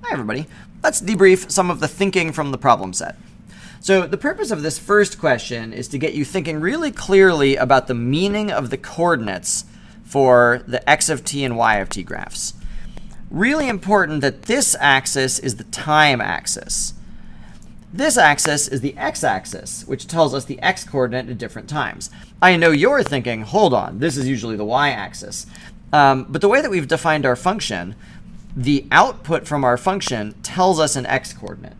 Hi everybody. Let's debrief some of the thinking from the problem set. So the purpose of this first question is to get you thinking really clearly about the meaning of the coordinates for the x of t and y of t graphs. Really important that this axis is the time axis. This axis is the x-axis, which tells us the x-coordinate at different times. I know you're thinking, hold on, this is usually the y-axis. But the way that we've defined our function, the output from our function tells us an x-coordinate.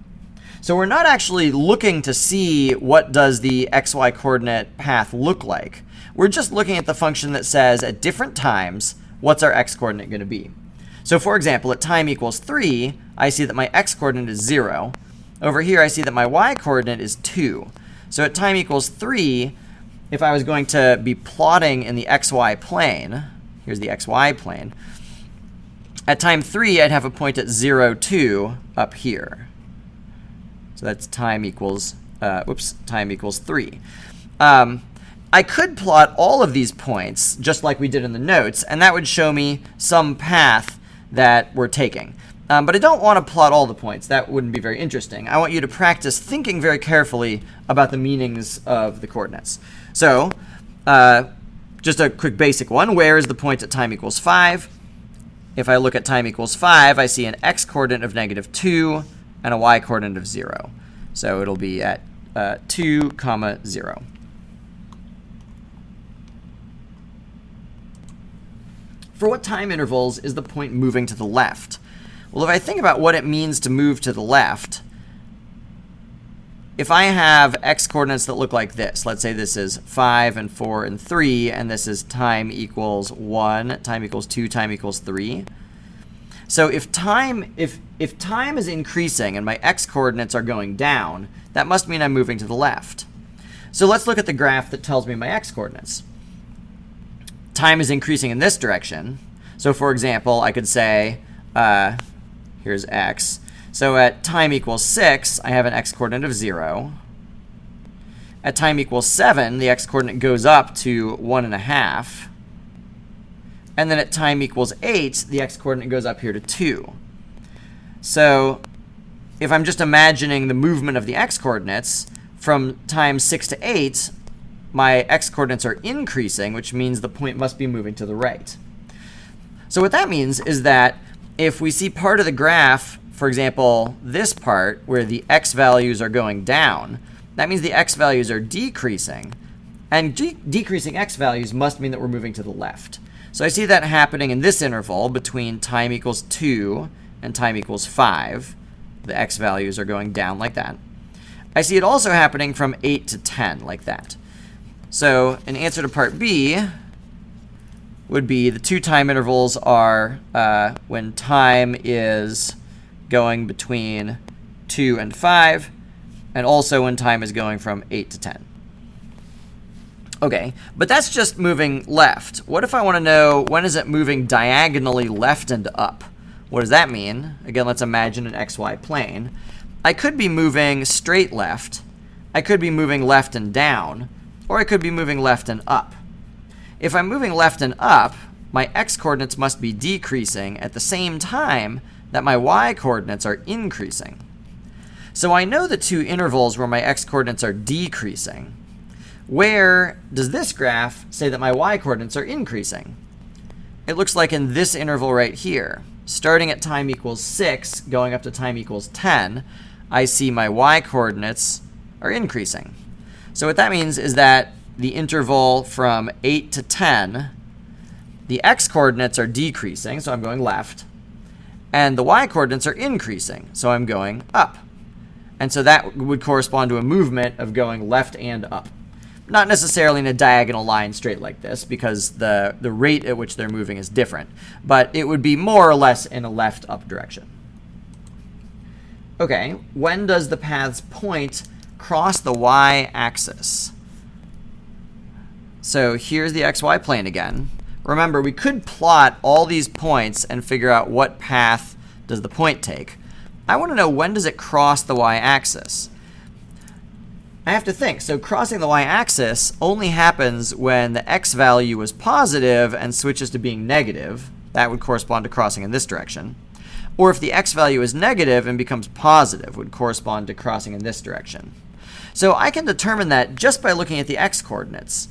So we're not actually looking to see what does the xy coordinate path look like. We're just looking at the function that says at different times, what's our x-coordinate going to be? So for example, at time equals 3, I see that my x-coordinate is 0. Over here, I see that my y-coordinate is 2. So at time equals 3, if I was going to be plotting in the xy plane, here's the xy plane, at time 3, I'd have a point at 0, 2 up here. So that's time equals, time equals 3. I could plot all of these points, just like we did in the notes, and that would show me some path that we're taking. But I don't want to plot all the points. That wouldn't be very interesting. I want you to practice thinking very carefully about the meanings of the coordinates. So just a quick basic one. Where is the point at time equals 5? If I look at time equals 5, I see an x-coordinate of -2 and a y-coordinate of 0. So it'll be at 2, 0. For what time intervals is the point moving to the left? Well, if I think about what it means to move to the left, if I have x-coordinates that look like this, let's say this is 5 and 4 and 3, and this is time equals 1, time equals 2, time equals 3. So if time is increasing and my x-coordinates are going down, that must mean I'm moving to the left. So let's look at the graph that tells me my x-coordinates. Time is increasing in this direction. So for example, I could say, here's x. So at time equals 6, I have an x-coordinate of 0. At time equals 7, the x-coordinate goes up to 1.5. And then at time equals 8, the x-coordinate goes up here to 2. So if I'm just imagining the movement of the x-coordinates, from time 6 to 8, my x-coordinates are increasing, which means the point must be moving to the right. So what that means is that if we see part of the graph, for example, this part where the x values are going down, that means the x values are decreasing. And decreasing x values must mean that we're moving to the left. So I see that happening in this interval between time equals 2 and time equals 5. The x values are going down like that. I see it also happening from 8 to 10 like that. So an answer to part B would be the two time intervals are when time is going between 2 and 5, and also when time is going from 8 to 10. Okay, but that's just moving left. What if I want to know when is it moving diagonally left and up? What does that mean? Again, let's imagine an xy plane. I could be moving straight left, I could be moving left and down, or I could be moving left and up. If I'm moving left and up, my x-coordinates must be decreasing at the same time that my y-coordinates are increasing. So I know the two intervals where my x-coordinates are decreasing. Where does this graph say that my y-coordinates are increasing? It looks like in this interval right here. Starting at time equals 6, going up to time equals 10, I see my y-coordinates are increasing. So what that means is that the interval from 8 to 10, the x-coordinates are decreasing, so I'm going left, and the y-coordinates are increasing, so I'm going up. And so that would correspond to a movement of going left and up. Not necessarily in a diagonal line straight like this, because the rate at which they're moving is different, but it would be more or less in a left-up direction. Okay, when does the path's point cross the y-axis? So here's the xy plane again. Remember, we could plot all these points and figure out what path does the point take. I want to know, when does it cross the y-axis? I have to think. So crossing the y-axis only happens when the x value is positive and switches to being negative. That would correspond to crossing in this direction. or if the x value is negative and becomes positive, would correspond to crossing in this direction. So I can determine that just by looking at the x coordinates.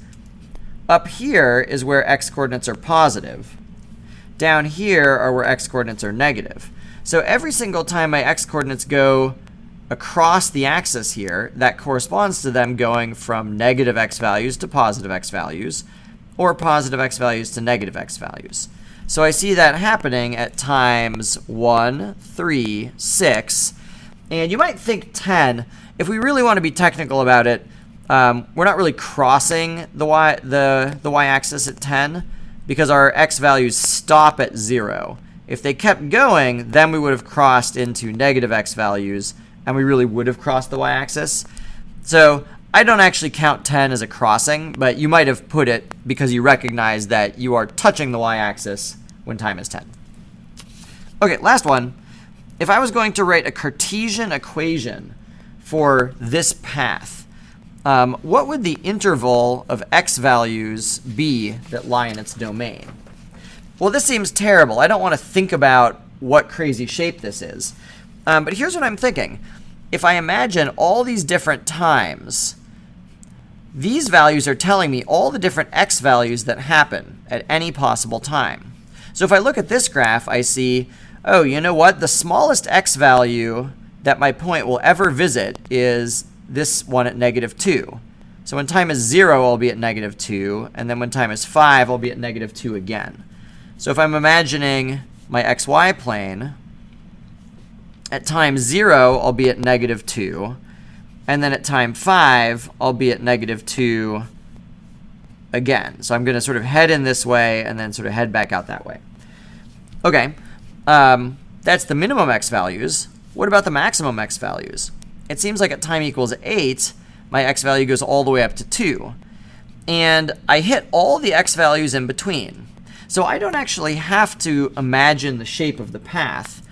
Up here is where x coordinates are positive. Down here are where x coordinates are negative. So every single time my x coordinates go across the axis here, that corresponds to them going from negative x values to positive x values, or positive x values to negative x values. So I see that happening at times 1, 3, 6, and you might think 10. If we really want to be technical about it, we're not really crossing the y-axis at 10 because our x values stop at 0. If they kept going, then we would have crossed into negative x values, and we really would have crossed the y-axis. So I don't actually count 10 as a crossing, but you might have put it because you recognize that you are touching the y-axis when time is 10. Okay, last one. If I was going to write a Cartesian equation for this path, what would the interval of x values be that lie in its domain? Well, this seems terrible. I don't want to think about what crazy shape this is. But here's what I'm thinking. If I imagine all these different times, these values are telling me all the different x values that happen at any possible time. So if I look at this graph, I see, oh, you know what? The smallest x value that my point will ever visit is this one at -2. So when time is 0, I'll be at -2, and then when time is 5, I'll be at -2 again. So if I'm imagining my xy plane, at time 0, I'll be at -2, and then at time 5, I'll be at -2 again. So I'm going to sort of head in this way and then sort of head back out that way. Okay, that's the minimum x values. What about the maximum x values? It seems like at time equals 8, my x value goes all the way up to 2. And I hit all the x values in between. So I don't actually have to imagine the shape of the path.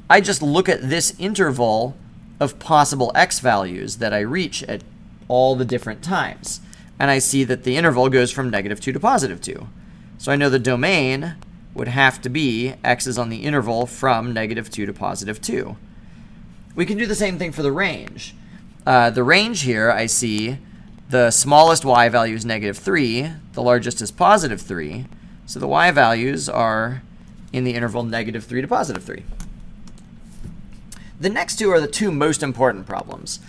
I just look at this interval of possible x values that I reach at all the different times. And I see that the interval goes from -2 to +2. So I know the domain would have to be x is on the interval from -2 to +2. We can do the same thing for the range. The range here, I see the smallest y value is -3, the largest is +3. So the y values are in the interval -3 to +3. The next two are the two most important problems.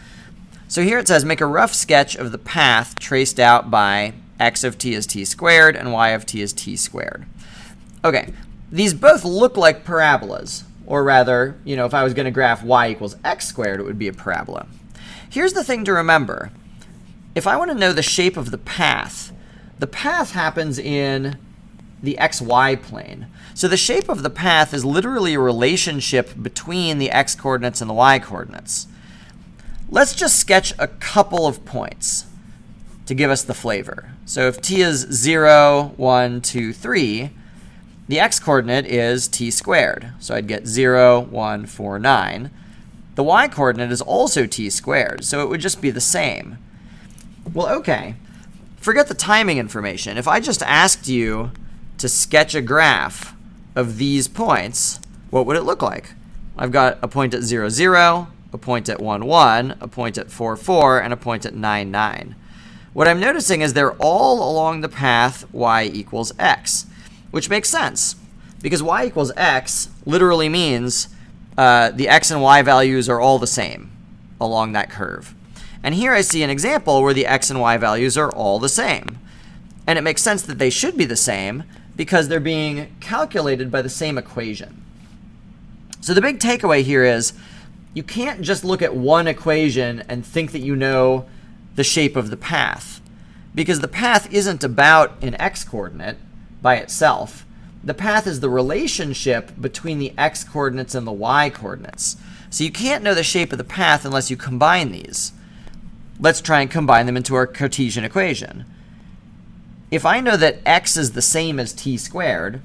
So here it says, make a rough sketch of the path traced out by x of t is t squared and y of t is t squared. Okay, these both look like parabolas. Or rather, you know, if I was going to graph y equals x squared, it would be a parabola. Here's the thing to remember. If I want to know the shape of the path happens in the xy plane. So the shape of the path is literally a relationship between the x coordinates and the y coordinates. Let's just sketch a couple of points to give us the flavor. So if t is 0, 1, 2, 3, the x coordinate is t squared. So I'd get 0, 1, 4, 9. The y coordinate is also t squared, so it would just be the same. Well, okay. Forget the timing information. If I just asked you to sketch a graph of these points, what would it look like? I've got a point at 0, 0, a point at 1, 1, a point at 4, 4, and a point at 9, 9. What I'm noticing is they're all along the path y equals x, which makes sense because y equals x literally means the x and y values are all the same along that curve. And here I see an example where the x and y values are all the same. And it makes sense that they should be the same because they're being calculated by the same equation. So the big takeaway here is you can't just look at one equation and think that you know the shape of the path, because the path isn't about an x coordinate by itself. The path is the relationship between the x coordinates and the y coordinates. So you can't know the shape of the path unless you combine these. Let's try and combine them into our Cartesian equation. If I know that x is the same as t squared,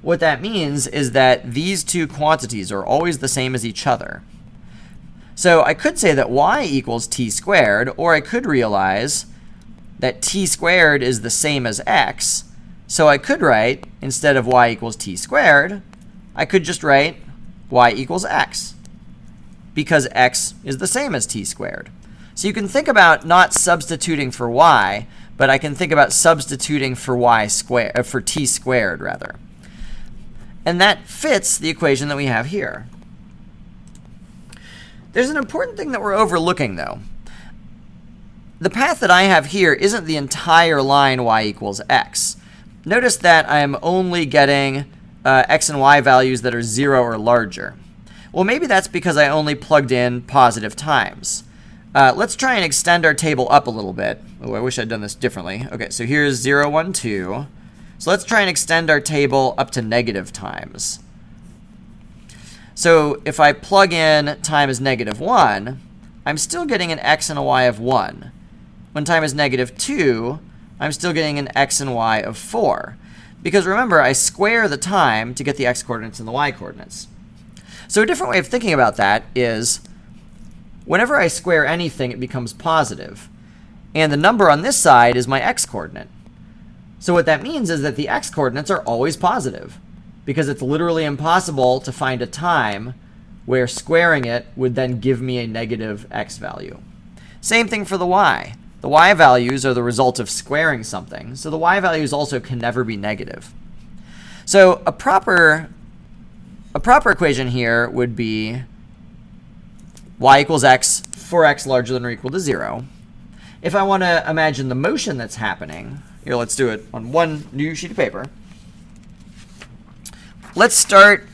what that means is that these two quantities are always the same as each other. So I could say that y equals t squared, or I could realize that t squared is the same as x. So I could write, instead of y equals t squared, I could just write y equals x, because x is the same as t squared. So you can think about not substituting for y, but I can think about substituting for for t squared rather. And that fits the equation that we have here. There's an important thing that we're overlooking though. The path that I have here isn't the entire line y equals x. Notice that I'm only getting x and y values that are 0 or larger. Well, maybe that's because I only plugged in positive times. Let's try and extend our table up a little bit. Oh, I wish I'd done this differently. Okay, so here's 0, 1, 2. So let's try and extend our table up to negative times. So if I plug in time is -1, I'm still getting an x and a y of 1. When time is -2, I'm still getting an x and y of 4. Because remember, I square the time to get the x coordinates and the y coordinates. So a different way of thinking about that is whenever I square anything, it becomes positive. And the number on this side is my x coordinate. So what that means is that the x coordinates are always positive, because it's literally impossible to find a time where squaring it would then give me a negative x value. Same thing for the y. The y values are the result of squaring something, so the y values also can never be negative. So a proper equation here would be y equals x for x larger than or equal to 0. If I want to imagine the motion that's happening, here, let's do it on one new sheet of paper. Let's start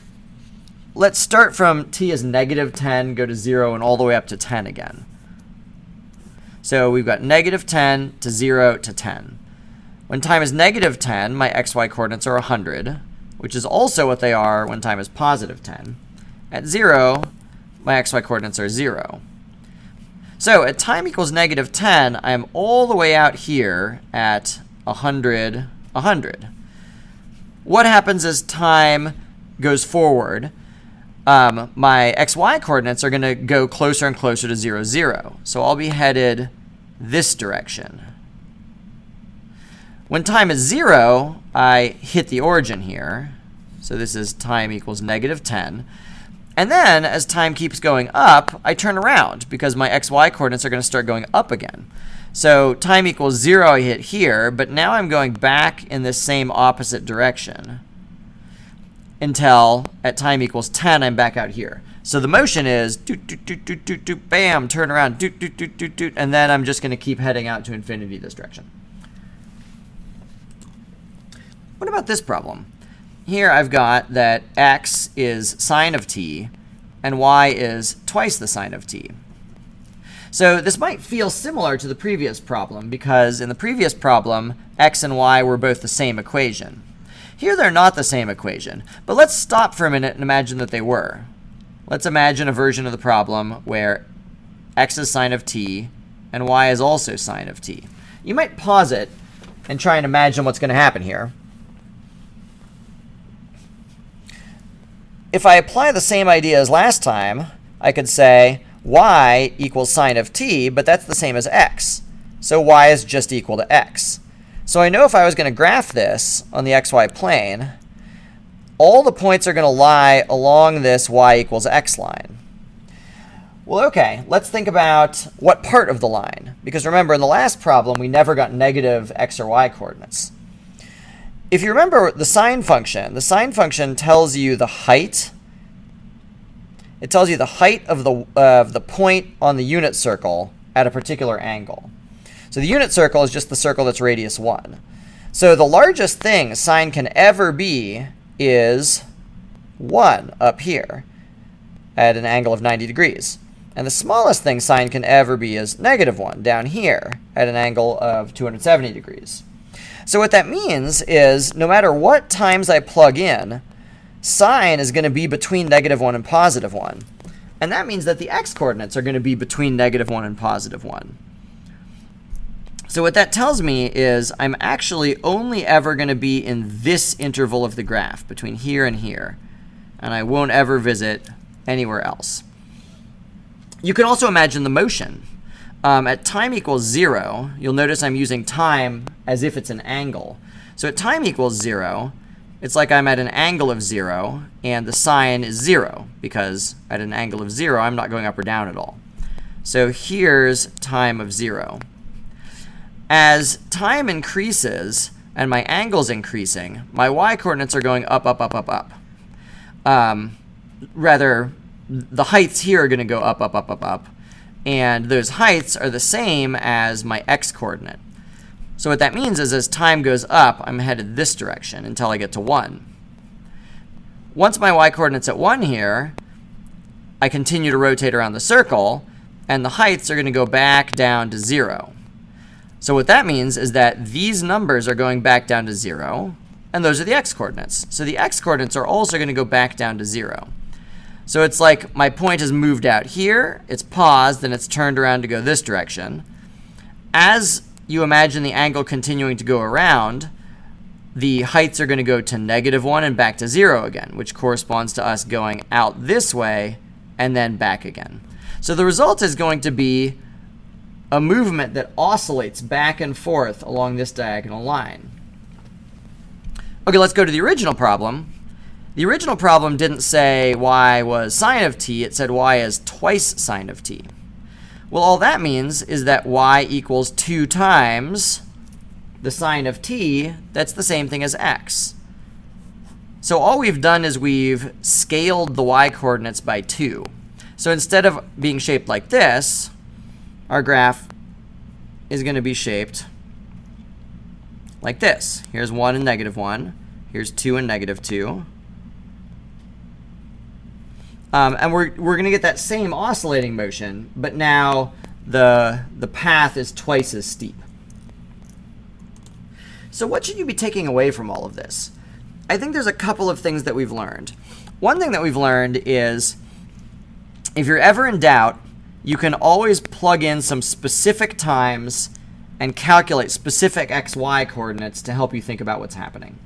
from t is -10, go to 0, and all the way up to 10 again. So we've got -10 to 0 to 10. When time is -10, my xy coordinates are 100, which is also what they are when time is +10. At 0, my xy coordinates are 0. So at time equals -10, I'm all the way out here at 100, 100. What happens as time goes forward? My xy coordinates are going to go closer and closer to 0, 0. So I'll be headed this direction. When time is 0, I hit the origin here. So this is time equals -10. And then, as time keeps going up, I turn around because my xy coordinates are going to start going up again. So time equals 0, I hit here, but now I'm going back in this same opposite direction until at time equals 10, I'm back out here. So the motion is doot, doot, doot, doot, doot, doot, bam, turn around, doot, doot, doot, doot, doot, and then I'm just going to keep heading out to infinity this direction. What about this problem? Here I've got that x is sine of t and y is twice the sine of t. So this might feel similar to the previous problem because in the previous problem, x and y were both the same equation. Here they're not the same equation, but let's stop for a minute and imagine that they were. Let's imagine a version of the problem where x is sine of t and y is also sine of t. You might pause it and try and imagine what's going to happen here. If I apply the same idea as last time, I could say y equals sine of t, but that's the same as x. So y is just equal to x. So I know if I was going to graph this on the xy plane, all the points are going to lie along this y equals x line. Well, okay, let's think about what part of the line. Because remember, in the last problem, we never got negative x or y coordinates. If you remember the sine function tells you the height. It tells you the height of the point on the unit circle at a particular angle. So the unit circle is just the circle that's radius 1. So the largest thing sine can ever be is 1 up here at an angle of 90 degrees. And the smallest thing sine can ever be is -1 down here at an angle of 270 degrees. So what that means is no matter what times I plug in, sine is going to be between -1 and +1. And that means that the x coordinates are going to be between -1 and +1. So what that tells me is I'm actually only ever going to be in this interval of the graph, between here and here. And I won't ever visit anywhere else. You can also imagine the motion. At time equals 0, you'll notice I'm using time as if it's an angle. So at time equals 0, it's like I'm at an angle of 0, and the sine is 0, because at an angle of 0, I'm not going up or down at all. So here's time of 0. As time increases and my angle's increasing, my y-coordinates are going up, up, up, up, up. Rather, the heights here are going to go up, up, up, up, up. And those heights are the same as my x-coordinate. So what that means is as time goes up, I'm headed this direction until I get to 1. Once my y-coordinate's at 1 here, I continue to rotate around the circle, and the heights are going to go back down to 0. So what that means is that these numbers are going back down to 0, and those are the x-coordinates. So the x-coordinates are also going to go back down to 0. So it's like my point has moved out here, it's paused, and it's turned around to go this direction. As you imagine the angle continuing to go around, the heights are going to go to -1 and back to 0 again, which corresponds to us going out this way and then back again. So the result is going to be a movement that oscillates back and forth along this diagonal line. Okay, let's go to the original problem. The original problem didn't say y was sine of t, it said y is twice sine of t. Well, all that means is that y equals 2 times the sine of t. That's the same thing as x. So all we've done is we've scaled the y-coordinates by 2. So instead of being shaped like this, our graph is going to be shaped like this. Here's 1 and -1. Here's 2 and -2. And we're going to get that same oscillating motion, but now the path is twice as steep. So what should you be taking away from all of this? I think there's a couple of things that we've learned. One thing that we've learned is if you're ever in doubt, you can always plug in some specific times and calculate specific x, y coordinates to help you think about what's happening.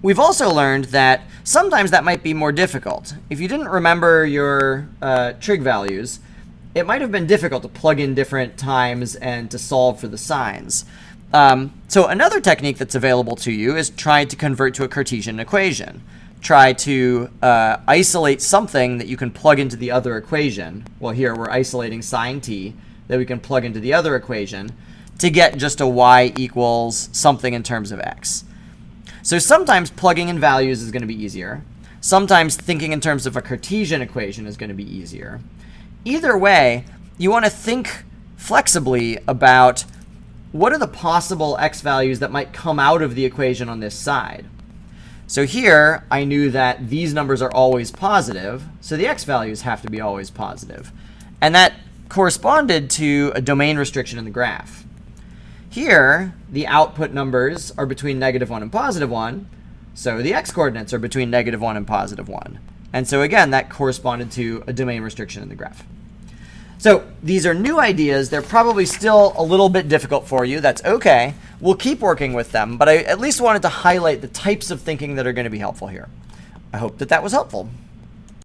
We've also learned that sometimes that might be more difficult. If you didn't remember your trig values, it might have been difficult to plug in different times and to solve for the signs. So another technique that's available to you is try to convert to a Cartesian equation. Try to isolate something that you can plug into the other equation. Well, here we're isolating sine t that we can plug into the other equation to get just a y equals something in terms of x. So sometimes plugging in values is going to be easier. Sometimes thinking in terms of a Cartesian equation is going to be easier. Either way, you want to think flexibly about what are the possible x values that might come out of the equation on this side. So here, I knew that these numbers are always positive, so the x values have to be always positive. And that corresponded to a domain restriction in the graph. Here, the output numbers are between -1 and +1, so the x-coordinates are between -1 and +1. And so again, that corresponded to a domain restriction in the graph. So these are new ideas. They're probably still a little bit difficult for you. That's okay. We'll keep working with them, but I at least wanted to highlight the types of thinking that are going to be helpful here. I hope that that was helpful.